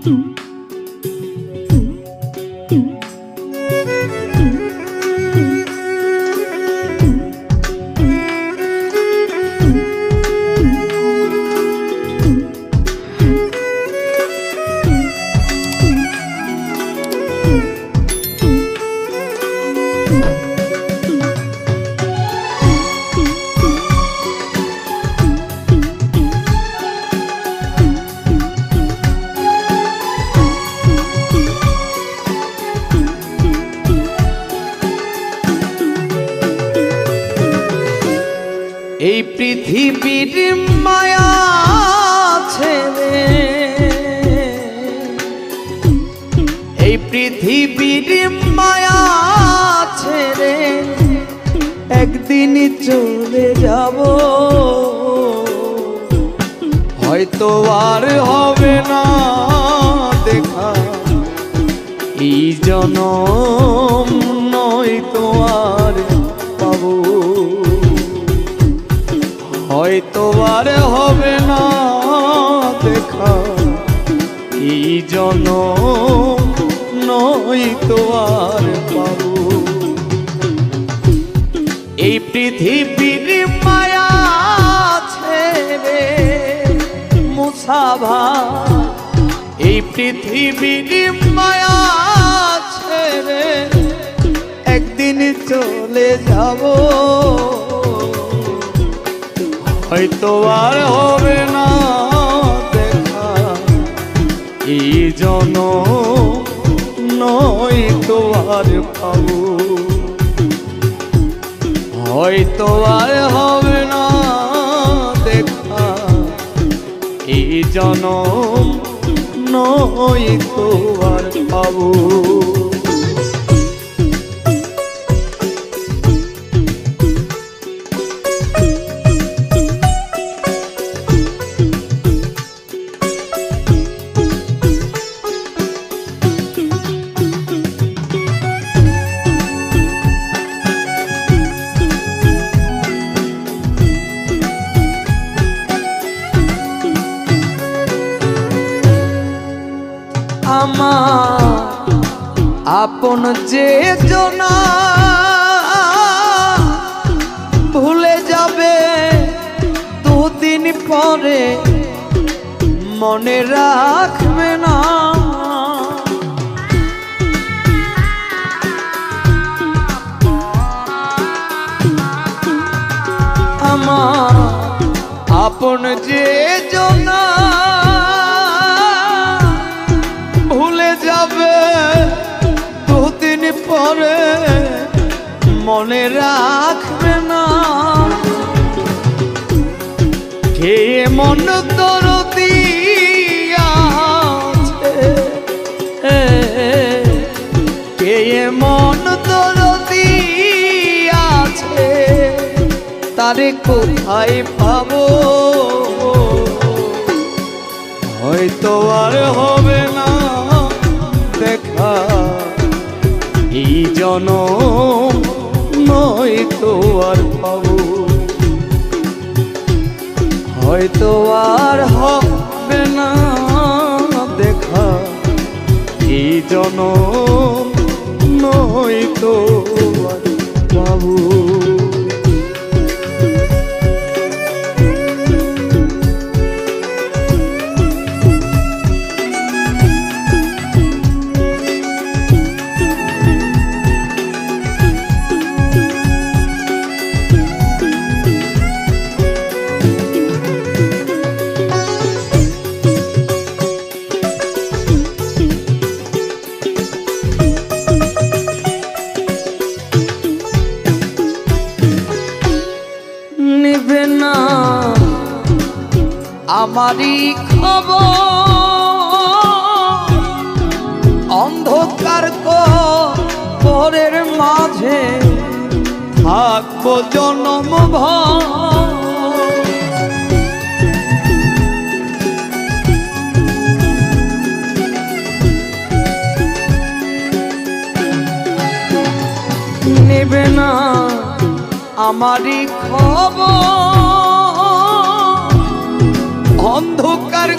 এই পৃথিবীর মায়া ছেড়ে, এই পৃথিবীর মায়া ছেড়ে একদিন চলে যাব, হয়তো আর হবে না দেখা এই জনম, নয়তো আর পাবো, হয়তো আর হবে না দেখা এই জনম, নয়তো আর পাবো। এই পৃথিবীর মায়া ছেড়ে মুসাভা, এই পৃথিবীর মায়া ছেড়ে একদিন চলে যাব, হয়তো আর হবে না দেখা এই জনম, নয়তো আর পাবো, হয়তো আর হবে না দেখা এই জনম, নয়তো আর পাবো। আমার আপন যে জনা ভুলে যাবে দুদিন পরে, মনে রাখবে না আমার আপন যে জনা দুদিন পরে, মনে রাখবে না কে মন দরদি আছে, কে মন দরদি আছে, তারে কোথায় পাবো, হয়তো আর হবে না দেখা এই জনম, নয়তো আর পাবো, হয়তো আর হবে না দেখা এই জনম, নয়তো আর পাবো। নিবে না আমারই খবর, অন্ধকার কবরের মাঝে থাকবো জনমভর, নেবে না আমারই খবর, অন্ধকার